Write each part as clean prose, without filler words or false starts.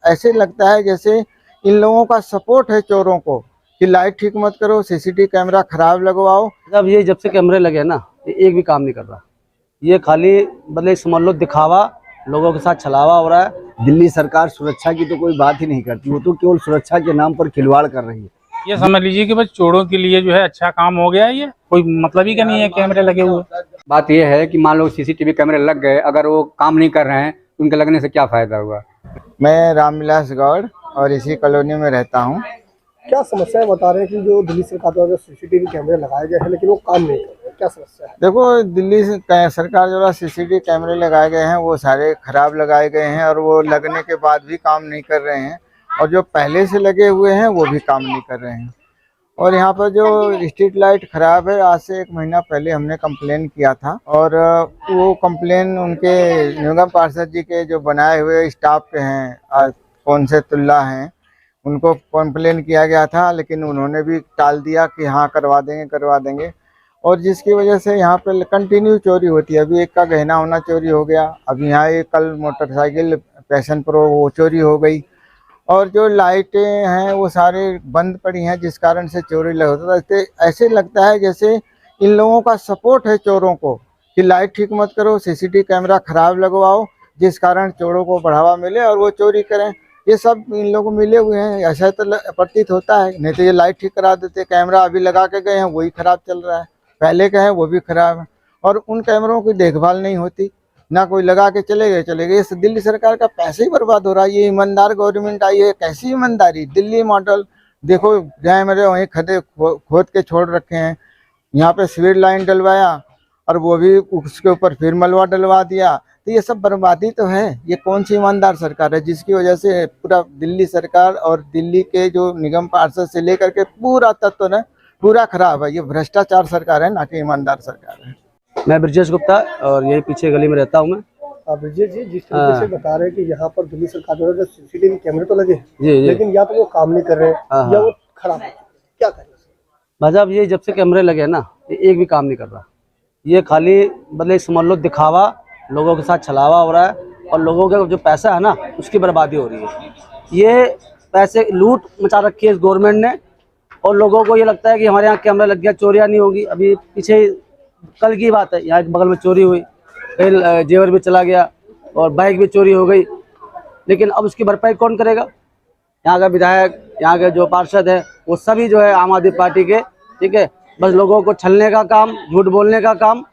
ऐसे लगता है जैसे इन लोगों का सपोर्ट है चोरों को कि लाइट ठीक मत करो, सीसीटीवी कैमरा खराब लगवाओ। जब से कैमरे लगे ना, ये एक भी काम नहीं कर रहा। ये खाली मतलब समझ लो दिखावा, लोगों के साथ छलावा हो रहा है। दिल्ली सरकार सुरक्षा की तो कोई बात ही नहीं करती, वो तो केवल सुरक्षा के नाम पर खिलवाड़ कर रही है। ये समझ लीजिए कि बस चोरों के लिए जो है अच्छा काम हो गया है। ये कोई मतलब ही का नहीं है कैमरे लगे हुए। बात यह है कि मान लो सीसीटीवी कैमरे लग गए, अगर वो काम नहीं कर रहे हैं तो उनके लगने से क्या फायदा हुआ। मैं रामविलास गौड़ और इसी कॉलोनी में रहता हूँ। क्या समस्या है बता रहे हैं कि जो दिल्ली सरकार द्वारा सीसीटीवी कैमरे लगाए गए हैं लेकिन वो काम नहीं कर रहे, क्या समस्या है? देखो, दिल्ली सरकार द्वारा सीसीटीवी कैमरे लगाए गए हैं वो सारे खराब लगाए गए हैं और वो लगने के बाद भी काम नहीं कर रहे हैं, और जो पहले से लगे हुए हैं वो भी काम नहीं कर रहे हैं। और यहाँ पर जो स्ट्रीट लाइट खराब है, आज से 1 महीना पहले हमने कंप्लेन किया था, और वो कंप्लेन उनके निगम पार्षद जी के जो बनाए हुए स्टाफ के हैं, कौन से तुल्ला हैं, उनको कंप्लेन किया गया था, लेकिन उन्होंने भी टाल दिया कि हाँ करवा देंगे। और जिसकी वजह से यहाँ पे कंटिन्यू चोरी होती है। अभी एक का गहना होना चोरी हो गया, अभी यहाँ एक कल मोटरसाइकिल पैशन प्रो वो चोरी हो गई, और जो लाइटें हैं वो सारे बंद पड़ी हैं, जिस कारण से चोरी होता है। ऐसे लगता है जैसे इन लोगों का सपोर्ट है चोरों को कि लाइट ठीक मत करो, सीसीटीवी कैमरा खराब लगवाओ, जिस कारण चोरों को बढ़ावा मिले और वो चोरी करें। ये सब इन लोगों मिले हुए हैं, ऐसा तो प्रतीत होता है। नहीं तो ये लाइट ठीक करा देते। कैमरा अभी लगा के गए हैं वही खराब चल रहा है, पहले का है वो भी खराब है, और उन कैमरों की देखभाल नहीं होती, ना कोई लगा के चले गए। इस दिल्ली सरकार का पैसे ही बर्बाद हो रहा है। ये ईमानदार गवर्नमेंट आई है, कैसी ईमानदारी। दिल्ली मॉडल देखो, जहाँ मेरे वहीं खदे खोद के छोड़ रखे हैं। यहाँ पे सीवर लाइन डलवाया और वो भी उसके ऊपर फिर मलबा डलवा दिया। तो ये सब बर्बादी तो है। ये कौन सी ईमानदार सरकार है जिसकी वजह से पूरा दिल्ली सरकार और दिल्ली के जो निगम पार्षद से लेकर के पूरा तत्व न पूरा खराब है। ये भ्रष्टाचार सरकार है, ना कि ईमानदार सरकार है। मैं ब्रजेश गुप्ता और यही पीछे गली में रहता हूँ मैं। ब्रजेश जी, जिस तरीके से बता रहे हैं कि यहाँ पर दिल्ली सरकार द्वारा जो सीसीटीवी कैमरे तो लगे हैं जी। लेकिन या तो वो काम नहीं कर रहे हैं या वो खराब है, क्या करें? भाजपा ये जब से कैमरे लगे ना, ये एक भी काम नहीं कर रहा। ये खाली मतलब समझ लो दिखावा, लोगों के साथ छलावा हो रहा है, और लोगों का जो पैसा है ना उसकी बर्बादी हो रही है। ये पैसे लूट मचा रखी है इस गवर्नमेंट ने, और लोगों को ये लगता है कि हमारे यहाँ कैमरा लग गया, चोरियाँ नहीं होगी। अभी पीछे कल की बात है, यहाँ एक बगल में चोरी हुई, कहीं जेवर भी चला गया और बाइक भी चोरी हो गई। लेकिन अब उसकी भरपाई कौन करेगा? यहाँ का विधायक, यहाँ के जो पार्षद है, वो सभी जो है आम आदमी पार्टी के, ठीक है। बस लोगों को छलने का काम, झूठ बोलने का काम,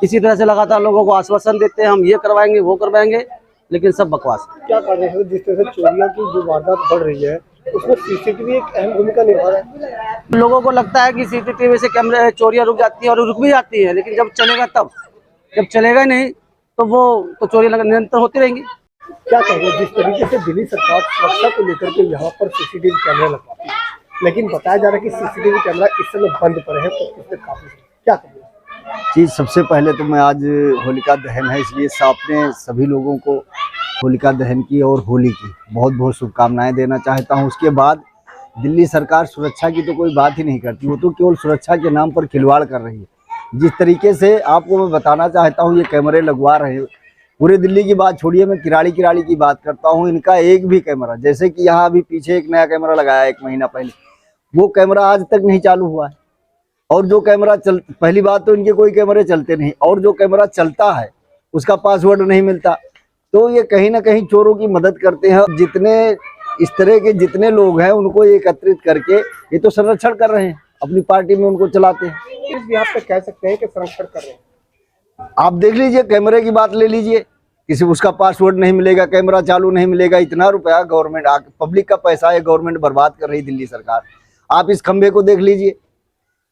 इसी तरह से लगातार लोगों को आश्वासन देते हैं हम ये करवाएंगे वो करवाएंगे, लेकिन सब बकवास। क्या कर रहे हैं? जिस तरह से चोरियों की जो वारदात बढ़ रही है उसमें सीसीटीवी एक अहम भूमिका निभा रहा है। लोगों को लगता है कि सीसीटीवी से कैमरे चोरियां रुक जाती है, और रुक भी जाती है, लेकिन जब चलेगा तब, जब चलेगा नहीं तो वो तो चोरियां निरंतर होती रहेंगी। क्या कहेंगे जिस तरीके से दिल्ली सरकार सुरक्षा को लेकर के यहाँ पर सीसीटीवी कैमरा लगवाती है, लेकिन बताया जा रहा है कि सीसीटीवी कैमरा इस समय बंद पड़े हैं, तो उसमें काफी क्या कहेंगे? जी, सबसे पहले तो मैं आज होलिका दहन है, इसलिए अपने सभी लोगों को होलिका दहन की और होली की बहुत बहुत शुभकामनाएं देना चाहता हूं। उसके बाद दिल्ली सरकार सुरक्षा की तो कोई बात ही नहीं करती, वो तो केवल सुरक्षा के नाम पर खिलवाड़ कर रही है। जिस तरीके से आपको मैं बताना चाहता हूं, ये कैमरे लगवा रहे हैं, पूरे दिल्ली की बात छोड़िए, मैं किराड़ी की बात करता हूँ। इनका एक भी कैमरा, जैसे कि यहाँ अभी पीछे एक नया कैमरा लगाया 1 महीना पहले, वो कैमरा आज तक नहीं चालू हुआ है। और जो कैमरा पहली बात तो इनके कोई कैमरे चलते नहीं, और जो कैमरा चलता है उसका पासवर्ड नहीं मिलता। तो ये कहीं ना कहीं चोरों की मदद करते हैं। जितने इस तरह के जितने लोग हैं उनको एकत्रित करके ये तो संरक्षण कर रहे हैं, अपनी पार्टी में उनको चलाते हैं। इस बिहार पे कह सकते हैं कि संरक्षण कर रहे हैं। आप देख लीजिए, कैमरे की बात ले लीजिए, किसी उसका पासवर्ड नहीं मिलेगा, कैमरा चालू नहीं मिलेगा। इतना रुपया गवर्नमेंट, पब्लिक का पैसा है, गवर्नमेंट बर्बाद कर रही दिल्ली सरकार। आप इस खंबे को देख लीजिए,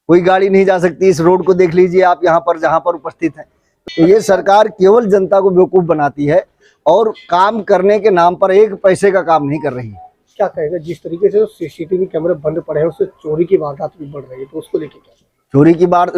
कोई गाड़ी नहीं जा सकती। इस रोड को देख लीजिए आप, यहाँ पर जहाँ पर उपस्थित है। तो ये सरकार केवल जनता को बेवकूफ बनाती है और काम करने के नाम पर एक पैसे का काम नहीं कर रही है। क्या कहेगा जिस तरीके से सीसीटीवी कैमरे बंद पड़े हैं उससे चोरी की वारदात भी बढ़ रही है, तो उसको लेके क्या? चोरी की बात,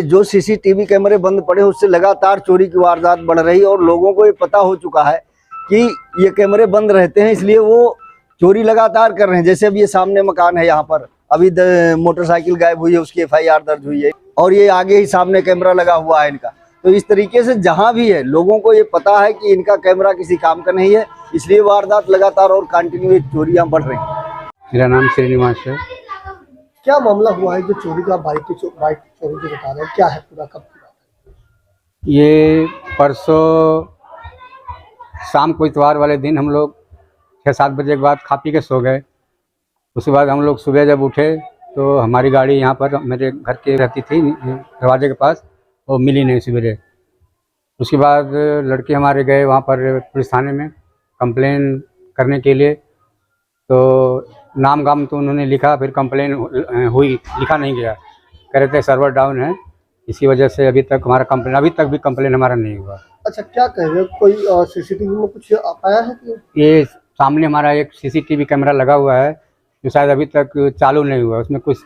जो सीसीटीवी कैमरे बंद पड़े उससे लगातार चोरी की वारदात बढ़ रही है, और लोगों को ये पता हो चुका है कि ये कैमरे बंद रहते हैं, इसलिए वो चोरी लगातार कर रहे हैं। जैसे अब ये सामने मकान है, यहाँ पर अभी मोटरसाइकिल गायब हुई है, उसकी FIR दर्ज हुई है, और ये आगे ही सामने कैमरा लगा हुआ है इनका। तो इस तरीके से जहां भी है लोगों को ये पता है कि इनका कैमरा किसी काम का नहीं है, इसलिए वारदात लगातार और कंटिन्यू चोरियां बढ़ रही हैं। मेरा नाम श्रीनिवास है। क्या मामला हुआ है जो चोरी का बाइक की चोरी जो बता रहे हैं, क्या है पूरा, कब की बात है? ये परसों शाम को इतवार वाले दिन हम लोग 6-7 बजे के बाद खा पी के सो गए। उसके बाद हम लोग सुबह जब उठे तो हमारी गाड़ी यहाँ पर मेरे घर के रहती थी दरवाजे के पास, वो मिली नहीं सवेरे। उसके बाद लड़के हमारे गए वहाँ पर पुलिस थाने में कंप्लेन करने के लिए, तो नाम गाम तो उन्होंने लिखा, फिर कंप्लेन हुई, लिखा नहीं गया, कह रहे थे सर्वर डाउन है, इसी वजह से अभी तक भी कंप्लेन हमारा नहीं हुआ। अच्छा, क्या कह रहे हो, कोई सीसीटीवी में कुछ पाया है कि? ये सामने हमारा एक सीसीटीवी कैमरा लगा हुआ है जो शायद अभी तक चालू नहीं हुआ, उसमें कुछ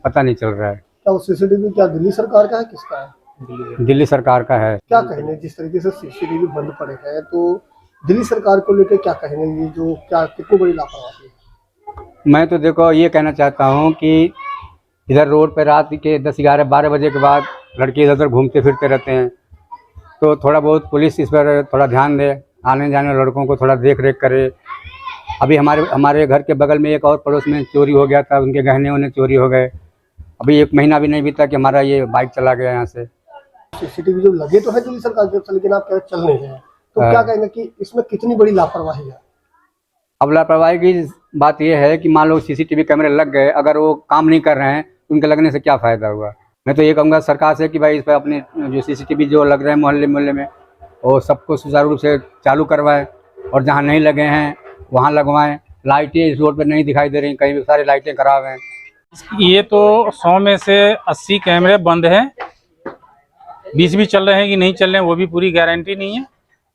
पता नहीं चल रहा है। क्या वो सीसीटीवी क्या दिल्ली सरकार का है, किसका है? दिल्ली सरकार का है। क्या कहेंगे जिस तरीके से सीसीटीवी बंद पड़े हैं, तो दिल्ली सरकार को लेकर क्या कहेंगे, ये जो क्या कितनी बड़ी लापरवाही है? मैं तो देखो ये कहना चाहता हूँ कि इधर रोड पे रात के 10-11-12 बजे के बाद लड़के इधर उधर घूमते फिरते रहते हैं, तो थोड़ा बहुत पुलिस इस पर थोड़ा ध्यान दे, आने जाने वाले लड़कों को थोड़ा देख रेख करे। अभी हमारे घर के बगल में एक और पड़ोस में चोरी हो गया था, उनके गहने उन्हें चोरी हो गए। अभी 1 महीना भी नहीं बीता कि हमारा ये बाइक चला गया यहाँ से। सीसीटीवी जो लगे तो है दिल्ली सरकार की तरफ से, लेकिन आप कह चल नहीं रहे हैं, तो क्या कहेंगे कि इसमें कितनी बड़ी लापरवाही है? अब लापरवाही की बात यह है कि मान लो सीसीटीवी कैमरे लग गए, अगर वो काम नहीं कर रहे हैं तो उनके लगने से क्या फ़ायदा हुआ। मैं तो ये कहूँगा सरकार से कि भाई इस पर अपने जो सीसीटीवी जो लग रहे हैं मोहल्ले में, वो सबको सुचारू रूप से चालू करवाएं, और जहाँ नहीं लगे हैं वहाँ लगवाएं। लाइटें इस रोड पर नहीं दिखाई दे रही, कहीं भी सारी लाइटें खराब हैं। ये तो 100 में से 80 कैमरे बंद हैं, 20 भी चल रहे हैं कि नहीं चल रहे हैं वो भी पूरी गारंटी नहीं है।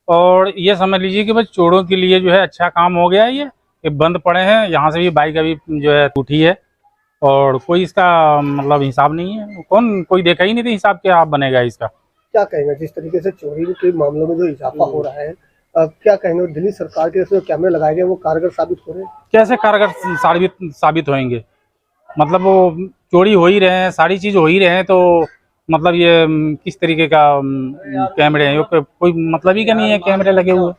और ये समझ लीजिए कि बस चोरों के लिए जो है अच्छा काम हो गया है, ये बंद पड़े हैं। यहाँ से भी बाइक अभी जो है टूटी है और कोई इसका मतलब हिसाब नहीं है, कोई देखा ही नहीं था हिसाब क्या बनेगा इसका। क्या कहेंगे जिस तरीके से चोरी के मामलों में जो इजाफा हो रहा है, क्या कहेंगे दिल्ली सरकार के जो कैमरे लगाए गए वो कारगर साबित हो रहे हैं? कैसे कारगर साबित होंगे? मतलब वो चोरी हो ही रहे हैं, सारी चीज हो ही रहे हैं, तो मतलब ये किस तरीके का कैमरे हैं? कोई मतलब ही का नहीं है कैमरे लगे हुए।